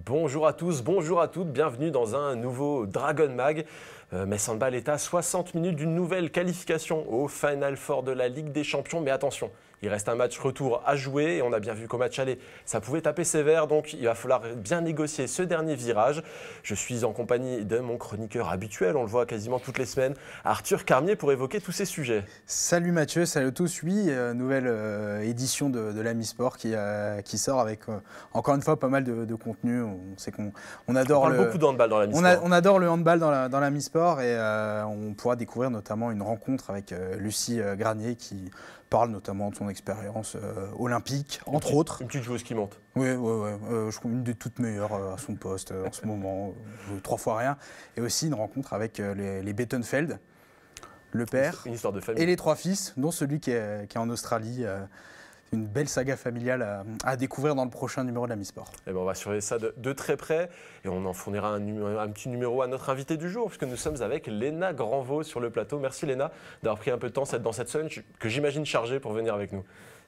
Bonjour à tous, bonjour à toutes, bienvenue dans un nouveau Dragon Mag. Metz Handball est à 60 minutes d'une nouvelle qualification au Final Four de la Ligue des Champions. Mais attention, il reste un match retour à jouer et on a bien vu qu'au match aller, ça pouvait taper sévère. Donc il va falloir bien négocier ce dernier virage. Je suis en compagnie de mon chroniqueur habituel, on le voit quasiment toutes les semaines, Arthur Carmier, pour évoquer tous ces sujets. Salut Mathieu, salut à tous. Oui, nouvelle édition de l'Ami-Sport qui sort avec encore une fois pas mal de contenu. On sait qu'on adore on parle beaucoup de handball dans l'Ami-Sport. On adore le handball dans l'Ami-Sport et on pourra découvrir notamment une rencontre avec Lucie Granier qui parle notamment de son expérience olympique, entre autres. Une petite joueuse qui monte. Oui, je trouve une des toutes meilleures à son poste en ce moment, 3 fois rien. Et aussi une rencontre avec les Bettenfeld, le père une histoire de famille. Et les 3 fils, dont celui qui est en Australie. Une belle saga familiale à découvrir dans le prochain numéro de l'Ami-Sport. Eh ben on va surveiller ça de très près et on en fournira un petit numéro à notre invité du jour puisque nous sommes avec Léna Granvaux sur le plateau. Merci Léna d'avoir pris un peu de temps dans cette semaine que j'imagine chargée pour venir avec nous.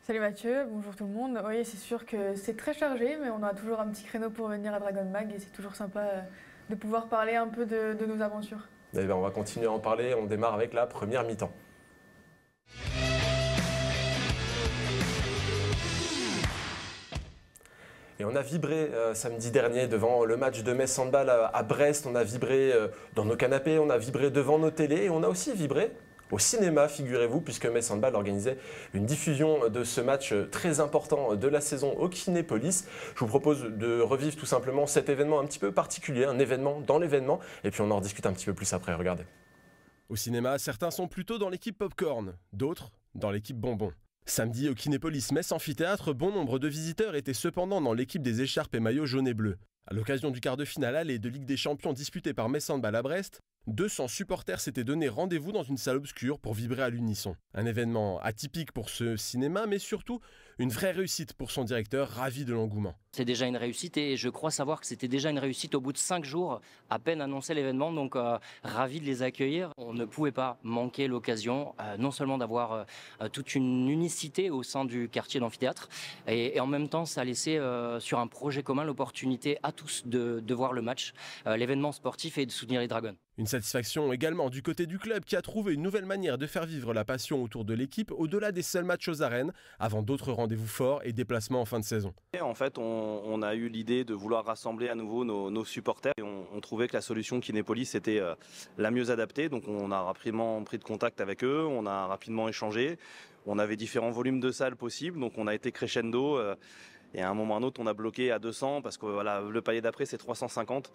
Salut Mathieu, bonjour tout le monde. Oui, c'est sûr que c'est très chargé, mais on a toujours un petit créneau pour venir à Dragon Mag et c'est toujours sympa de pouvoir parler un peu de nos aventures. Eh ben on va continuer à en parler. On démarre avec la première mi-temps. Et on a vibré samedi dernier devant le match de Metz Handball à Brest. On a vibré dans nos canapés, on a vibré devant nos télés et on a aussi vibré au cinéma, figurez-vous, puisque Metz Handball organisait une diffusion de ce match très important de la saison au Kinépolis. Je vous propose de revivre tout simplement cet événement un petit peu particulier, un événement dans l'événement, et puis on en rediscute un petit peu plus après, regardez. Au cinéma, certains sont plutôt dans l'équipe Popcorn, d'autres dans l'équipe Bonbon. Samedi, au Kinépolis Metz Amphithéâtre, bon nombre de visiteurs étaient cependant dans l'équipe des écharpes et maillots jaunes et bleus. À l'occasion du quart de finale aller de Ligue des Champions disputé par Metz Handball à Brest, 200 supporters s'étaient donné rendez-vous dans une salle obscure pour vibrer à l'unisson. Un événement atypique pour ce cinéma, mais surtout une vraie réussite pour son directeur, ravi de l'engouement. C'est déjà une réussite et je crois savoir que c'était déjà une réussite au bout de 5 jours, à peine annoncé l'événement, donc ravi de les accueillir. On ne pouvait pas manquer l'occasion, non seulement d'avoir toute une unicité au sein du quartier d'amphithéâtre, et en même temps ça laissait sur un projet commun l'opportunité à tous de voir le match, l'événement sportif et de soutenir les Dragons. Une satisfaction également du côté du club qui a trouvé une nouvelle manière de faire vivre la passion autour de l'équipe au-delà des seuls matchs aux arènes, avant d'autres rendez-vous forts et déplacements en fin de saison. Et en fait, on a eu l'idée de vouloir rassembler à nouveau nos supporters et on trouvait que la solution Kinépolis était la mieux adaptée. Donc on a rapidement pris de contact avec eux, on a rapidement échangé. On avait différents volumes de salles possibles, donc on a été crescendo. Et à un moment ou à un autre, on a bloqué à 200 parce que voilà, le palier d'après, c'est 350.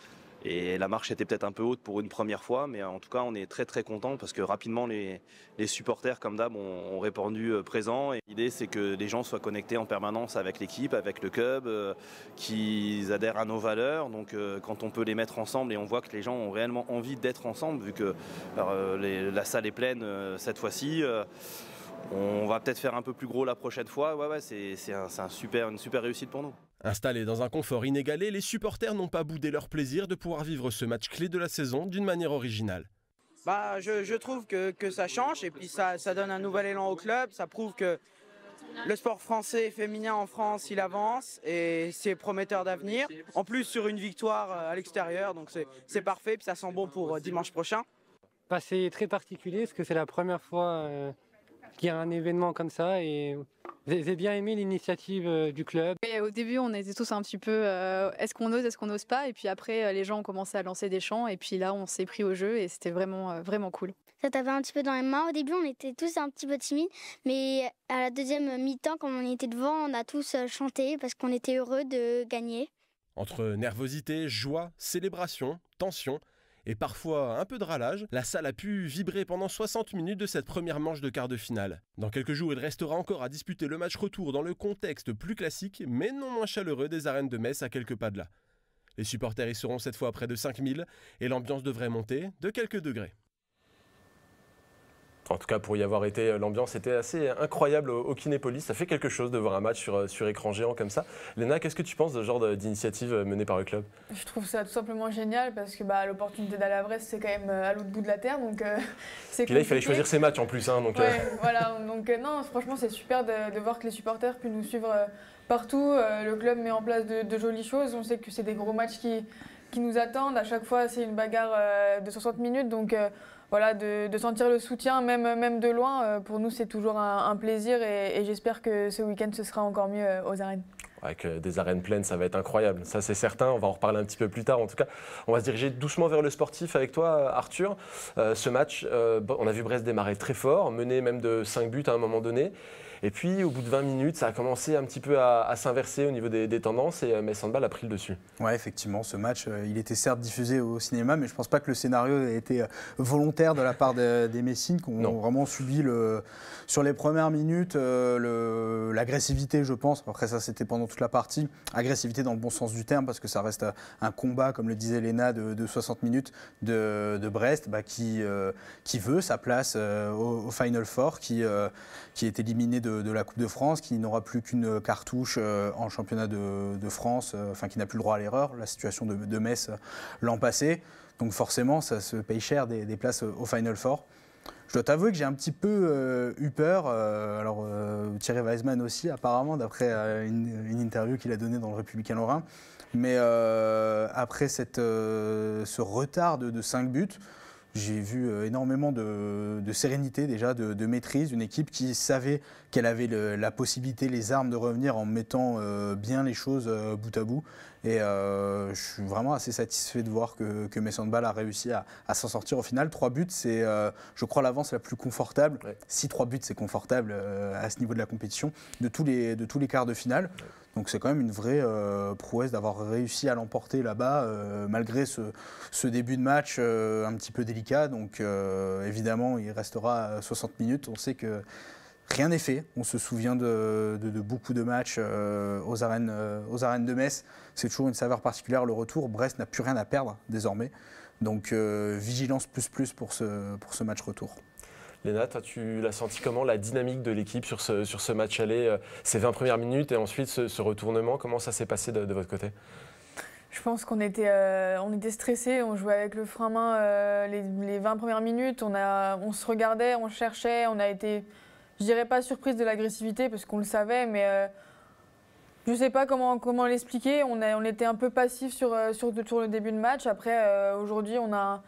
Et la marche était peut-être un peu haute pour une première fois, mais en tout cas, on est très très content parce que rapidement, les supporters, comme d'hab, ont répondu présent. Et l'idée, c'est que les gens soient connectés en permanence avec l'équipe, avec le club, qu'ils adhèrent à nos valeurs. Donc, quand on peut les mettre ensemble et on voit que les gens ont réellement envie d'être ensemble, vu que la salle est pleine cette fois-ci. On va peut-être faire un peu plus gros la prochaine fois. Ouais, c'est une super réussite pour nous. Installés dans un confort inégalé, les supporters n'ont pas boudé leur plaisir de pouvoir vivre ce match clé de la saison d'une manière originale. Je trouve que ça change et puis ça donne un nouvel élan au club. Ça prouve que le sport français féminin en France, il avance et c'est prometteur d'avenir. En plus sur une victoire à l'extérieur, donc c'est parfait. Puis ça sent bon pour dimanche prochain. C'est très particulier parce que c'est la première fois qu'il y a un événement comme ça et j'ai bien aimé l'initiative du club. Et au début, on était tous un petit peu est-ce qu'on ose, est-ce qu'on n'ose pas, et puis après les gens ont commencé à lancer des chants et puis là on s'est pris au jeu et c'était vraiment cool. Ça tapait un petit peu dans les mains. Au début, on était tous un petit peu timides, mais à la deuxième mi-temps, quand on était devant, on a tous chanté parce qu'on était heureux de gagner. Entre nervosité, joie, célébration, tension et parfois un peu de râlage, la salle a pu vibrer pendant 60 minutes de cette première manche de quart de finale. Dans quelques jours, il restera encore à disputer le match retour dans le contexte plus classique, mais non moins chaleureux des arènes de Metz à quelques pas de là. Les supporters y seront cette fois près de 5000 et l'ambiance devrait monter de quelques degrés. En tout cas, pour y avoir été, l'ambiance était assez incroyable au Kinépolis. Ça fait quelque chose de voir un match sur écran géant comme ça. Léna, qu'est-ce que tu penses de ce genre d'initiative menée par le club? Je trouve ça tout simplement génial parce que l'opportunité d'aller à Brest, c'est quand même à l'autre bout de la terre. Donc, c'est Puis là, il fallait choisir ses matchs en plus. Voilà. Donc, non, franchement, c'est super de voir que les supporters puissent nous suivre partout. Le club met en place de jolies choses. On sait que c'est des gros matchs qui nous attendent. À chaque fois, c'est une bagarre de 60 minutes. Donc voilà, de sentir le soutien, même de loin, pour nous, c'est toujours un plaisir. Et j'espère que ce week-end, ce sera encore mieux aux arènes. Avec des arènes pleines, ça va être incroyable. Ça, c'est certain. On va en reparler un petit peu plus tard. En tout cas, on va se diriger doucement vers le sportif avec toi, Arthur. Ce match, on a vu Brest démarrer très fort, mener même de 5 buts à un moment donné. Et puis, au bout de 20 minutes, ça a commencé un petit peu à s'inverser au niveau des tendances et Metz Handball a pris le dessus. Ouais, effectivement, ce match, il était certes diffusé au cinéma, mais je ne pense pas que le scénario ait été volontaire de la part des Messines qui ont vraiment subi, sur les premières minutes, l'agressivité, je pense. Après ça, c'était pendant toute la partie. Agressivité dans le bon sens du terme, parce que ça reste un combat, comme le disait Léna, de 60 minutes de Brest, qui veut sa place au Final Four, qui est éliminé de la Coupe de France, qui n'aura plus qu'une cartouche en championnat de France, qui n'a plus le droit à l'erreur, la situation de Metz l'an passé. Donc forcément, ça se paye cher des places au Final Four. Je dois t'avouer que j'ai un petit peu eu peur. Thierry Weisman aussi, apparemment, d'après une interview qu'il a donnée dans le Républicain Lorrain. Mais après ce retard de 5 buts, j'ai vu énormément de sérénité déjà, de maîtrise, une équipe qui savait qu'elle avait la possibilité, les armes de revenir en mettant bien les choses bout à bout. Et je suis vraiment assez satisfait de voir que Metz Handball a réussi à s'en sortir au final. 3 buts, c'est, je crois, l'avance la plus confortable. Ouais. Si 3 buts, c'est confortable à ce niveau de la compétition, de tous les quarts de finale. Ouais. Donc c'est quand même une vraie prouesse d'avoir réussi à l'emporter là-bas, malgré ce début de match un petit peu délicat. Donc évidemment, il restera 60 minutes. On sait que rien n'est fait. On se souvient de beaucoup de matchs aux arènes de Metz. C'est toujours une saveur particulière, le retour. Brest n'a plus rien à perdre désormais. Donc vigilance plus pour ce match retour. Léna, toi, tu l'as senti comment, la dynamique de l'équipe sur ce match aller, ces 20 premières minutes et ensuite ce retournement, comment ça s'est passé de votre côté? Je pense qu'on était stressés, on jouait avec le frein à main les 20 premières minutes, on se regardait, on cherchait, on a été, je dirais pas surprise de l'agressivité parce qu'on le savait, mais je ne sais pas comment l'expliquer, on était un peu passif sur le début de match. Après, aujourd'hui, on a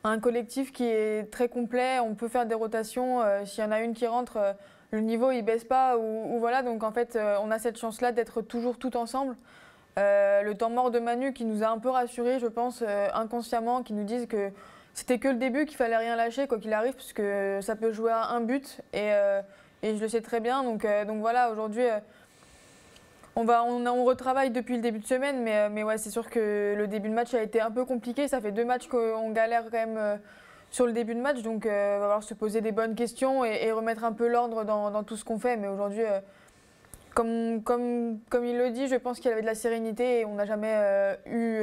un collectif qui est très complet, on peut faire des rotations, s'il y en a une qui rentre, le niveau il baisse pas ou voilà, donc en fait on a cette chance-là d'être toujours tout ensemble. Le temps mort de Manu qui nous a un peu rassurés, je pense, inconsciemment, qui nous disent que c'était que le début, qu'il fallait rien lâcher quoi qu'il arrive, parce que ça peut jouer à un but et je le sais très bien, donc voilà, aujourd'hui on retravaille depuis le début de semaine, mais ouais, c'est sûr que le début de match a été un peu compliqué. Ça fait 2 matchs qu'on galère quand même sur le début de match, donc il va falloir se poser des bonnes questions et remettre un peu l'ordre dans tout ce qu'on fait. Mais aujourd'hui, comme il le dit, je pense qu'il y avait de la sérénité et on n'a jamais eu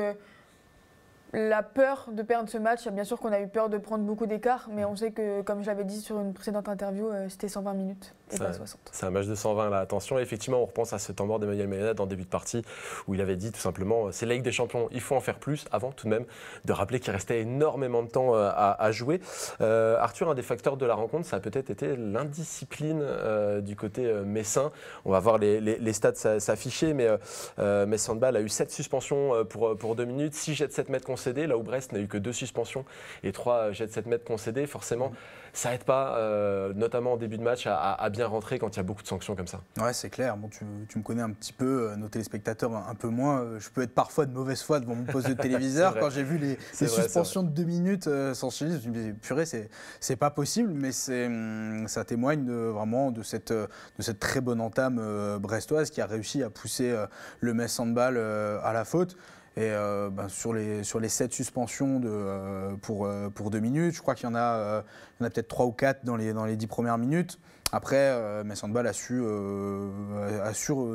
la peur de perdre ce match. Bien sûr qu'on a eu peur de prendre beaucoup d'écart, mais on sait que, comme je l'avais dit sur une précédente interview, c'était 120 minutes et pas 60. C'est un match de 120 là, attention. Et effectivement, on repense à ce temps mort d'Emmanuel Ménade en début de partie où il avait dit tout simplement, c'est la Ligue des Champions, il faut en faire plus, avant tout de même de rappeler qu'il restait énormément de temps à jouer. Arthur, un des facteurs de la rencontre, ça a peut-être été l'indiscipline du côté messin. On va voir les stats s'afficher, mais Metz Handball a eu 7 suspensions pour 2 minutes, 6 jets de 7 mètres concédés, là où Brest n'a eu que 2 suspensions et 3 jets de 7 mètres concédés. Forcément, ça n'aide pas, notamment en début de match, à bien rentrer quand il y a beaucoup de sanctions comme ça. Ouais, c'est clair. Bon, tu me connais un petit peu, nos téléspectateurs un peu moins. Je peux être parfois de mauvaise foi devant mon poste de téléviseur. Quand j'ai vu les suspensions de 2 minutes s'enchaîner, je me dis, purée, c'est pas possible, mais ça témoigne vraiment de cette très bonne entame brestoise qui a réussi à pousser le Metz Handball à la faute. Et sur les 7 suspensions pour 2 minutes, je crois qu'il y en a peut-être 3 ou 4 dans les 10 premières minutes. Après, Metz Handball a su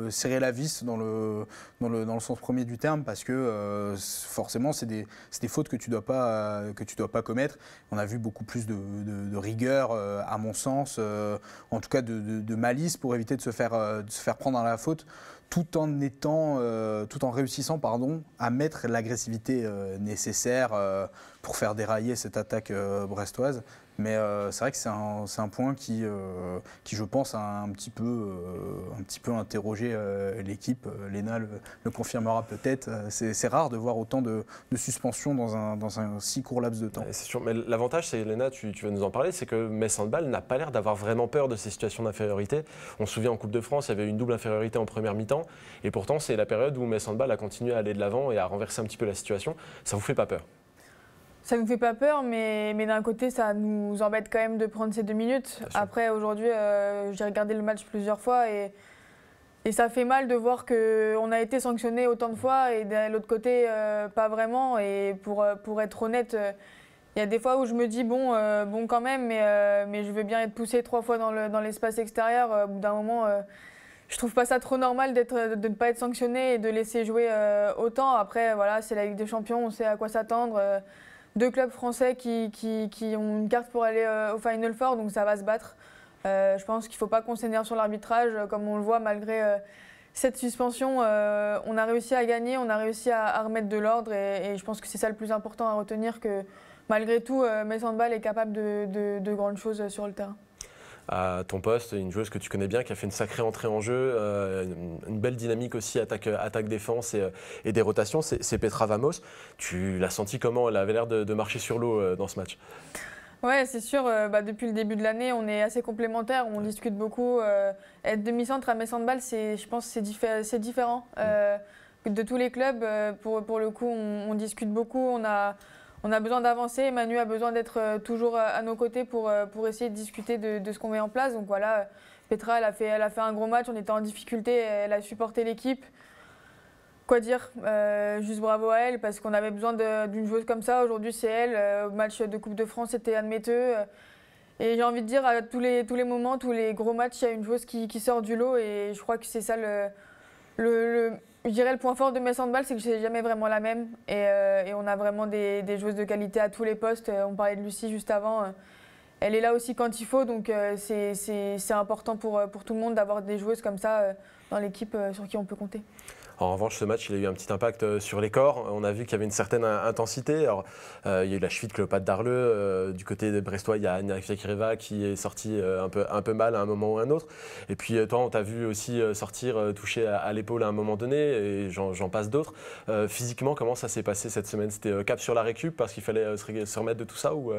serrer la vis dans le sens premier du terme, parce que forcément, c'est des fautes que tu dois pas commettre. On a vu beaucoup plus de rigueur, à mon sens, en tout cas de malice pour éviter de se faire prendre à la faute, tout en réussissant à mettre l'agressivité nécessaire pour faire dérailler cette attaque brestoise. Mais c'est vrai que c'est un point qui, je pense, a un petit peu interrogé l'équipe. Léna le confirmera peut-être. C'est rare de voir autant de suspensions dans un si court laps de temps. Ouais, c'est sûr, mais l'avantage, c'est, Léna, tu vas nous en parler, c'est que Metz Handball n'a pas l'air d'avoir vraiment peur de ces situations d'infériorité. On se souvient en Coupe de France, il y avait une double infériorité en première mi-temps, et pourtant c'est la période où Metz Handball a continué à aller de l'avant et à renverser un petit peu la situation. Ça vous fait pas peur? Ça ne nous fait pas peur, mais d'un côté, ça nous embête quand même de prendre ces 2 minutes. Après, aujourd'hui, j'ai regardé le match plusieurs fois et ça fait mal de voir qu'on a été sanctionné autant de fois et de l'autre côté, pas vraiment. Et pour être honnête, il y a des fois où je me dis, bon quand même, mais je veux bien être poussé 3 fois dans l'espace extérieur. Au bout d'un moment, je trouve pas ça trop normal de ne pas être sanctionné et de laisser jouer autant. Après, voilà, c'est la Ligue des Champions, on sait à quoi s'attendre. 2 clubs français qui ont une carte pour aller au Final Four, donc ça va se battre. Je pense qu'il ne faut pas qu'on s'énerve sur l'arbitrage. Comme on le voit, malgré cette suspension, on a réussi à gagner, on a réussi à remettre de l'ordre et je pense que c'est ça le plus important à retenir, que malgré tout, Metz Handball est capable de grandes choses sur le terrain. À ton poste, une joueuse que tu connais bien, qui a fait une sacrée entrée en jeu, une belle dynamique aussi, attaque-défense et des rotations, c'est Petra Vamos. Tu l'as senti comment? Elle avait l'air de marcher sur l'eau dans ce match. Ouais, c'est sûr, depuis le début de l'année, on est assez complémentaires, on discute beaucoup. Être demi-centre à Metz Handball, je pense que c'est différent de tous les clubs. Pour le coup, on discute beaucoup, on a besoin d'avancer. Manu a besoin d'être toujours à nos côtés pour essayer de discuter de ce qu'on met en place. Donc voilà, Petra, elle a fait un gros match, on était en difficulté, elle a supporté l'équipe. Quoi dire, juste bravo à elle, parce qu'on avait besoin d'une joueuse comme ça. Aujourd'hui, c'est elle. Au match de Coupe de France, c'était Anne Metteux. Et j'ai envie de dire, à tous les moments, tous les gros matchs, il y a une joueuse qui sort du lot. Et je crois que c'est ça je dirais le point fort de Metz Handball, c'est que c'est jamais vraiment la même. Et on a vraiment des joueuses de qualité à tous les postes. On parlait de Lucie juste avant. Elle est là aussi quand il faut, donc c'est important pour tout le monde d'avoir des joueuses comme ça dans l'équipe sur qui on peut compter. En revanche, ce match, il a eu un petit impact sur les corps. On a vu qu'il y avait une certaine intensité. Alors, il y a eu la cheville de Cléopâtre Darleux. Du côté de Brestois, il y a Anne Fikireva qui est sortie un peu mal à un moment ou à un autre. Et puis, toi, on t'a vu aussi sortir, toucher à l'épaule à un moment donné. Et j'en passe d'autres. Physiquement, comment ça s'est passé cette semaine? C'était cap sur la récup parce qu'il fallait se remettre de tout ça ou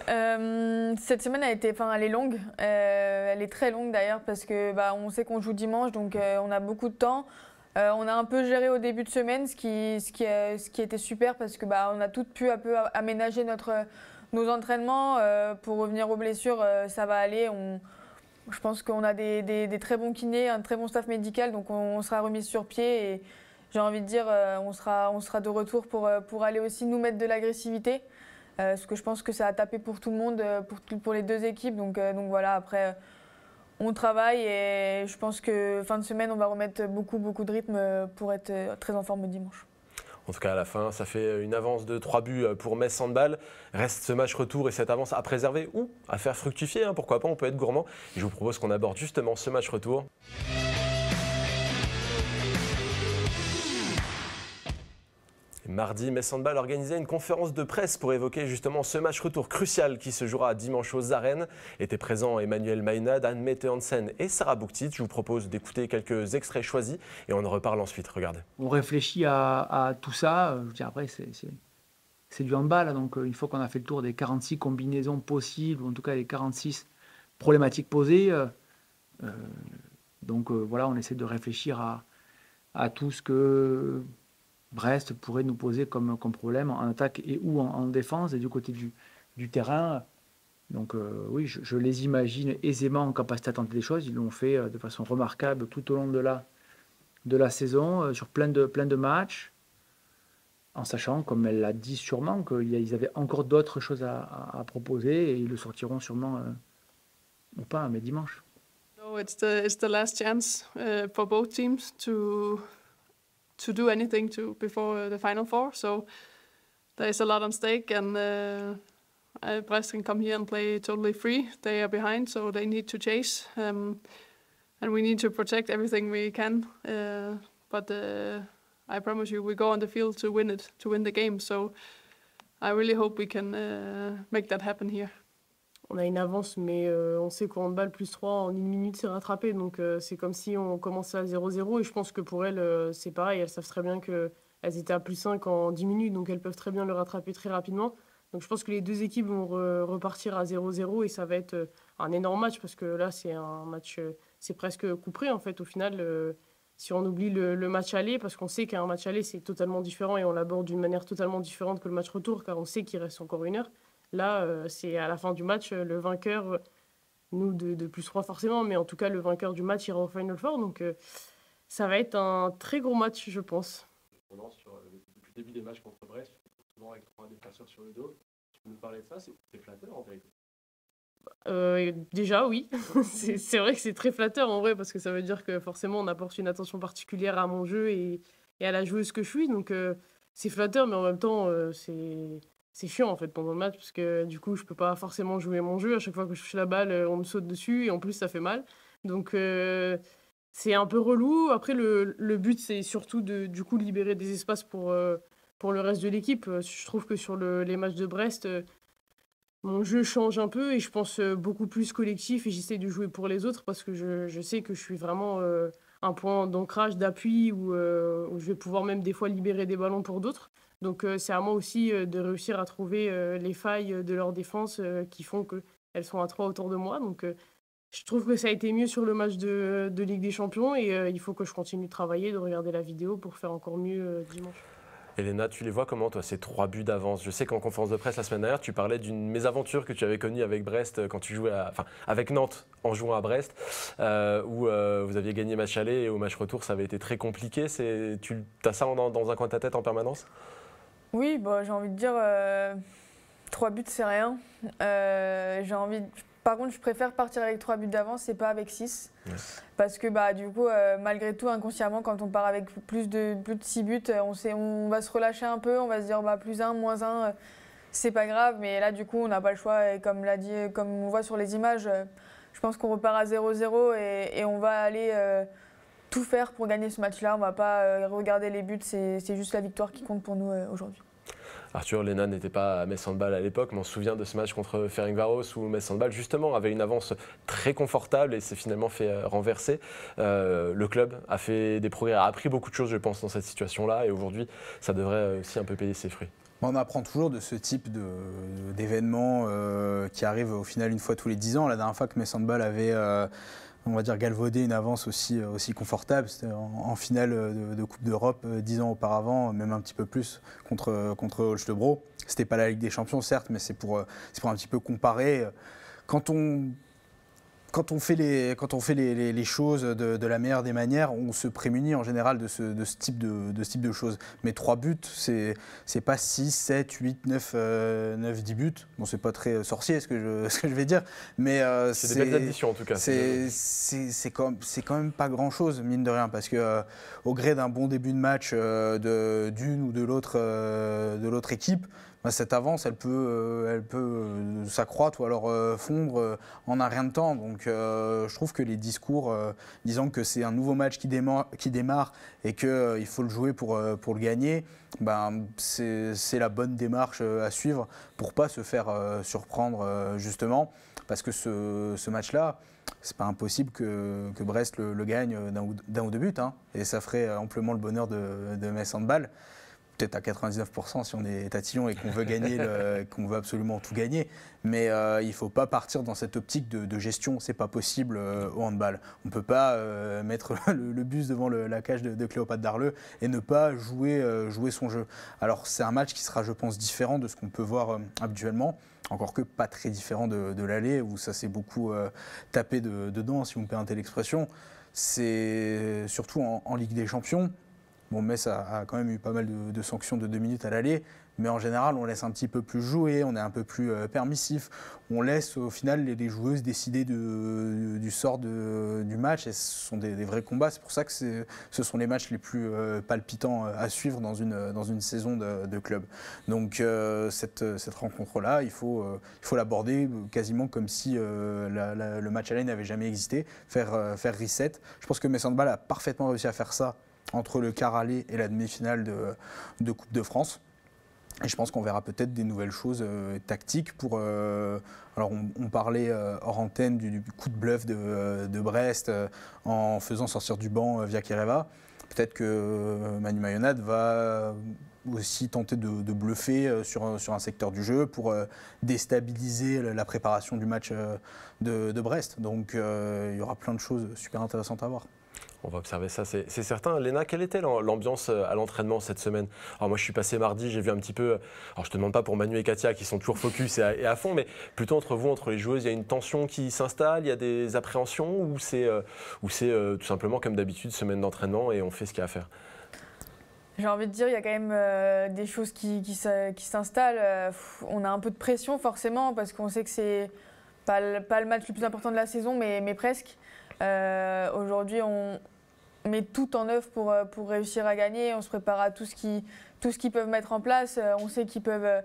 Cette semaine elle est longue. Elle est très longue d'ailleurs parce que on sait qu'on joue dimanche, donc on a beaucoup de temps. On a un peu géré au début de semaine, ce qui était super parce que on a toutes pu un peu aménager nos entraînements. Pour revenir aux blessures, ça va aller. Je pense qu'on a des très bons kinés, un très bon staff médical, donc on sera remis sur pied. Et j'ai envie de dire, on sera de retour pour aller aussi nous mettre de l'agressivité. Parce que je pense que ça a tapé pour tout le monde, pour les 2 équipes. Donc voilà, après, on travaille et je pense que fin de semaine, on va remettre beaucoup de rythme pour être très en forme dimanche. En tout cas, à la fin, ça fait une avance de 3 buts pour Metz Handball. Reste ce match retour et cette avance à préserver ou à faire fructifier. Pourquoi pas, on peut être gourmand. Et je vous propose qu'on aborde justement ce match retour. Mardi, Metz Handball organisait une conférence de presse pour évoquer justement ce match retour crucial qui se jouera dimanche aux Arènes. Étaient présents Emmanuel Maynad, Anne-Mette Hansen et Sarah Bouktit. Je vous propose d'écouter quelques extraits choisis et on en reparle ensuite. Regardez. On réfléchit à tout ça. Je veux dire, après, c'est du handball. Donc, une fois qu'on a fait le tour des 46 combinaisons possibles, ou en tout cas les 46 problématiques posées, voilà, on essaie de réfléchir à tout ce que Brest pourrait nous poser comme problème en attaque et ou en défense et du côté du terrain. Donc oui, je les imagine aisément en capacité à tenter des choses. Ils l'ont fait de façon remarquable tout au long de la saison, sur plein de matchs, en sachant, comme elle l'a dit sûrement, qu'ils avaient encore d'autres choses à proposer et ils le sortiront sûrement, ou pas, mais dimanche. So it's the last chance for both teams to do anything before the Final Four. So there's a lot on stake, and Brest can come here and play totally free. They are behind, so they need to chase, and we need to protect everything we can. But I promise you, we go on the field to win the game. So I really hope we can make that happen here. On a une avance, mais on sait qu'en handball, plus 3 en 1 minute, c'est rattrapé. Donc c'est comme si on commençait à 0-0. Et je pense que pour elles, c'est pareil. Elles savent très bien qu'elles étaient à plus 5 en 10 minutes. Donc elles peuvent très bien le rattraper très rapidement. Donc je pense que les deux équipes vont repartir à 0-0. Et ça va être un énorme match. Parce que là, c'est un match, c'est presque couperé en fait. Au final, si on oublie le match aller, parce qu'on sait qu'un match aller, c'est totalement différent. Et on l'aborde d'une manière totalement différente que le match retour. Car on sait qu'il reste encore 1 heure. Là, c'est à la fin du match, le vainqueur, nous de plus 3 forcément, mais en tout cas, le vainqueur du match ira au Final Four. Donc, ça va être un très gros match, je pense. Depuis le début des matchs contre Brest, souvent avec 3 défenseurs sur le dos. Tu peux nous parler de ça? C'est flatteur en vérité. Déjà, oui. c'est vrai que c'est très flatteur en vrai, parce que ça veut dire que forcément, on apporte une attention particulière à mon jeu et à la joueuse que je suis. Donc, c'est flatteur, mais en même temps, c'est chiant en fait pendant le match parce que du coup je peux pas forcément jouer mon jeu. À chaque fois que je touche la balle, on me saute dessus et en plus ça fait mal. Donc c'est un peu relou. Après le but c'est surtout de du coup libérer des espaces pour le reste de l'équipe. Je trouve que sur les matchs de Brest, mon jeu change un peu et je pense beaucoup plus collectif et j'essaie de jouer pour les autres parce que je sais que je suis vraiment un point d'ancrage, d'appui où je vais pouvoir même des fois libérer des ballons pour d'autres. Donc c'est à moi aussi de réussir à trouver les failles de leur défense qui font qu'elles sont à 3 autour de moi. Donc je trouve que ça a été mieux sur le match de Ligue des Champions et il faut que je continue de travailler, de regarder la vidéo pour faire encore mieux dimanche. Elena, tu les vois comment, toi, ces 3 buts d'avance? Je sais qu'en conférence de presse la semaine dernière, tu parlais d'une mésaventure que tu avais connue avec Brest quand tu jouais avec Nantes en jouant à Brest, où vous aviez gagné match aller et au match retour, ça avait été très compliqué. Tu as ça dans un coin de ta tête en permanence? Oui, bah, j'ai envie de dire 3 buts, c'est rien. Par contre, je préfère partir avec 3 buts d'avance et pas avec 6. Ouais. Parce que du coup, malgré tout, inconsciemment, quand on part avec plus de 6 buts, on va se relâcher un peu, on va se dire plus 1, moins 1, c'est pas grave. Mais là, du coup, on n'a pas le choix. Et comme on voit sur les images, je pense qu'on repart à 0-0 et on va aller tout faire pour gagner ce match-là. On ne va pas regarder les buts, c'est juste la victoire qui compte pour nous aujourd'hui. Arthur, Lena n'était pas à Metz Handball à l'époque, mais on se souvient de ce match contre Ferencváros où Metz Handball justement avait une avance très confortable et s'est finalement fait renverser. Le club a fait des progrès, a appris beaucoup de choses, je pense, dans cette situation-là et aujourd'hui, ça devrait aussi un peu payer ses fruits. On apprend toujours de ce type d'événements qui arrivent au final une fois tous les 10 ans. La dernière fois que Metz Handball avait on va dire galvauder une avance aussi confortable. C'était en finale de Coupe d'Europe 10 ans auparavant, même un petit peu plus contre Holstebro. C'était pas la Ligue des Champions certes, mais c'est pour un petit peu comparer. Quand on fait les choses de la meilleure des manières, on se prémunit en général de ce type de choses. Mais 3 buts, c'est pas 6, 7, 8, 9, 10 buts. Bon, c'est pas très sorcier ce que je vais dire, mais c'est des belles additions en tout cas. C'est quand même pas grand-chose, mine de rien, parce que au gré d'un bon début de match d'une ou de l'autre équipe, cette avance, elle peut s'accroître ou alors fondre en un rien de temps. Donc je trouve que les discours disant que c'est un nouveau match qui démarre et qu'il faut le jouer pour le gagner, c'est la bonne démarche à suivre pour ne pas se faire surprendre justement. Parce que ce match-là, c'est pas impossible que Brest le gagne d'un ou deux buts. Hein, et ça ferait amplement le bonheur de Metz Handball. Peut-être à 99% si on est tatillon et qu'on veut gagner, qu'on veut absolument tout gagner. Mais il ne faut pas partir dans cette optique de gestion. Ce n'est pas possible au handball. On ne peut pas mettre le bus devant la cage de Cléopâtre Darleux et ne pas jouer son jeu. Alors c'est un match qui sera, je pense, différent de ce qu'on peut voir habituellement. Encore que pas très différent de l'aller, où ça s'est beaucoup tapé dedans, si vous me permettez l'expression. C'est surtout en Ligue des Champions. Bon, Metz a quand même eu pas mal de sanctions de 2 minutes à l'aller, mais en général, on laisse un petit peu plus jouer, on est un peu plus permissif. On laisse au final les joueuses décider du sort du match, et ce sont des vrais combats. C'est pour ça que ce sont les matchs les plus palpitants à suivre dans une saison de club. Donc cette rencontre-là, il faut l'aborder quasiment comme si le match aller n'avait jamais existé, faire reset. Je pense que Metz Handball a parfaitement réussi à faire ça entre le quart aller et la demi-finale de Coupe de France. Et je pense qu'on verra peut-être des nouvelles choses tactiques pour... alors on parlait hors antenne du coup de bluff de Brest en faisant sortir du banc Viakireva. Peut-être que Manu Mayonnatte va aussi tenter de bluffer sur un secteur du jeu pour déstabiliser la préparation du match de Brest. Donc il y aura plein de choses super intéressantes à voir. On va observer ça, c'est certain. Léna, quelle était l'ambiance à l'entraînement cette semaine? Alors moi je suis passé mardi, j'ai vu un petit peu, alors je te demande pas pour Manu et Katia qui sont toujours focus et à fond, mais plutôt entre vous, entre les joueuses, il y a une tension qui s'installe, il y a des appréhensions ou c'est tout simplement comme d'habitude, semaine d'entraînement et on fait ce qu'il y a à faire? J'ai envie de dire, il y a quand même des choses qui s'installent. On a un peu de pression forcément parce qu'on sait que c'est pas le match le plus important de la saison, mais presque. Aujourd'hui, on met tout en œuvre pour réussir à gagner. On se prépare à tout ce qu'ils peuvent mettre en place. On sait qu'ils peuvent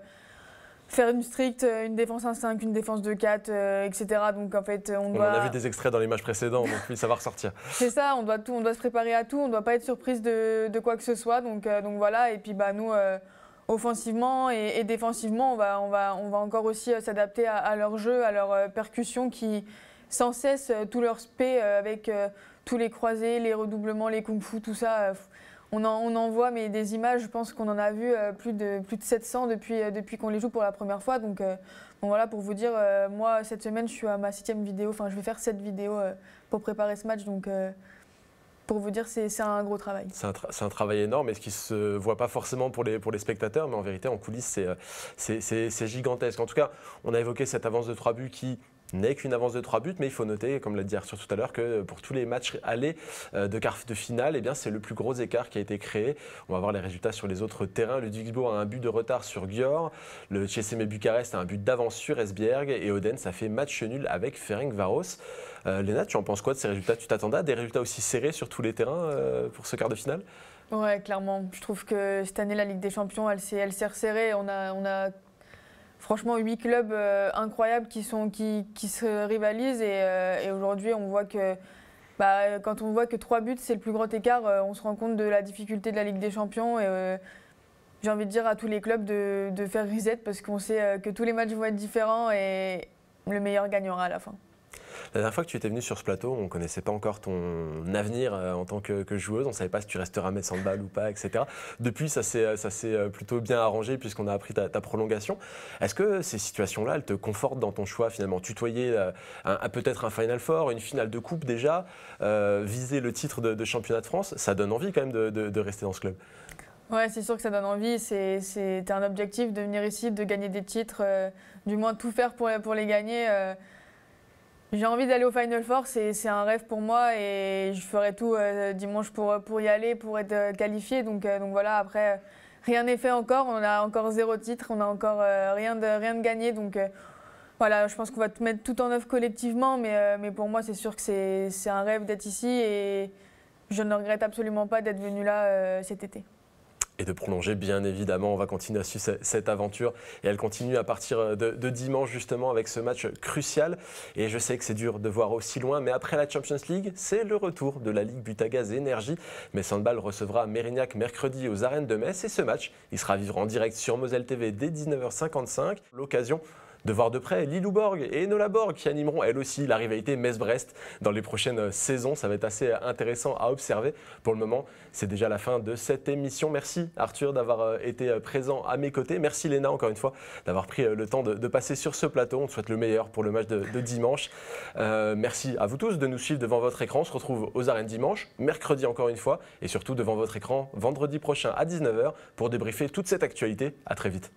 faire une stricte, une défense 1-5, une défense 2-4, etc. Donc en fait, on a vu des extraits dans les matchs précédents, donc oui, ça va ressortir. C'est ça, on doit se préparer à tout. On ne doit pas être surprise de quoi que ce soit. Donc voilà. Et puis nous, offensivement et défensivement, on va encore aussi s'adapter à leur jeu, à leur percussion qui sans cesse tout leur spé avec tous les croisés, les redoublements, les kung-fu, tout ça. On en voit mais des images, je pense qu'on en a vu plus de 700 depuis qu'on les joue pour la première fois. Donc bon, voilà, pour vous dire, moi cette semaine je suis à ma 7e vidéo, enfin je vais faire 7 vidéos pour préparer ce match. Donc pour vous dire, c'est un gros travail. C'est un travail énorme et ce qui ne se voit pas forcément pour les spectateurs, mais en vérité en coulisses c'est gigantesque. En tout cas, on a évoqué cette avance de 3 buts qui n'est qu'une avance de 3 buts, mais il faut noter, comme l'a dit Arthur tout à l'heure, que pour tous les matchs allés de quart de finale, eh bien, c'est le plus gros écart qui a été créé. On va voir les résultats sur les autres terrains. Le Duisbourg a un but de retard sur Győr, le CSM Bucarest a un but d'avance sur Esbjerg et Odense a fait match nul avec Ferencváros. Léna, tu en penses quoi de ces résultats? Tu t'attendais à des résultats aussi serrés sur tous les terrains pour ce quart de finale? Ouais, clairement. Je trouve que cette année, la Ligue des Champions, elle s'est resserrée. On a franchement 8 clubs incroyables qui se rivalisent et aujourd'hui on voit que quand on voit que 3 buts c'est le plus grand écart, on se rend compte de la difficulté de la Ligue des Champions et j'ai envie de dire à tous les clubs de faire reset parce qu'on sait que tous les matchs vont être différents et le meilleur gagnera à la fin. La dernière fois que tu étais venue sur ce plateau, on ne connaissait pas encore ton avenir en tant que joueuse. On ne savait pas si tu resteras Metz Handball ou pas, etc. Depuis, ça s'est plutôt bien arrangé puisqu'on a appris ta prolongation. Est-ce que ces situations-là, elles te confortent dans ton choix finalement? Tutoyer peut-être un Final Four, une finale de coupe déjà, viser le titre de championnat de France, ça donne envie quand même de rester dans ce club? Ouais, c'est sûr que ça donne envie. C'est un objectif de venir ici, de gagner des titres, du moins tout faire pour les gagner. J'ai envie d'aller au Final Four, c'est un rêve pour moi et je ferai tout dimanche pour y aller, pour être qualifiée. Donc voilà, après, rien n'est fait encore. On a encore 0 titre, on n'a encore rien de gagné. Donc voilà, je pense qu'on va mettre tout en œuvre collectivement. Mais pour moi, c'est sûr que c'est un rêve d'être ici et je ne regrette absolument pas d'être venue là cet été. Et de prolonger, bien évidemment. On va continuer à suivre cette aventure. Et elle continue à partir de dimanche, justement, avec ce match crucial. Et je sais que c'est dur de voir aussi loin, mais après la Champions League, c'est le retour de la Ligue Butagaz Énergie. Metz Handball recevra Mérignac mercredi aux arènes de Metz. Et ce match, il sera à vivre en direct sur Moselle TV dès 19h55. L'occasion de voir de près Lilou Borg et Enola Borg qui animeront elles aussi la rivalité Metz-Brest dans les prochaines saisons. Ça va être assez intéressant à observer. Pour le moment, c'est déjà la fin de cette émission. Merci Arthur d'avoir été présent à mes côtés. Merci Léna encore une fois d'avoir pris le temps de passer sur ce plateau. On te souhaite le meilleur pour le match de dimanche. Merci à vous tous de nous suivre devant votre écran. On se retrouve aux arènes dimanche, mercredi encore une fois et surtout devant votre écran vendredi prochain à 19h pour débriefer toute cette actualité. À très vite.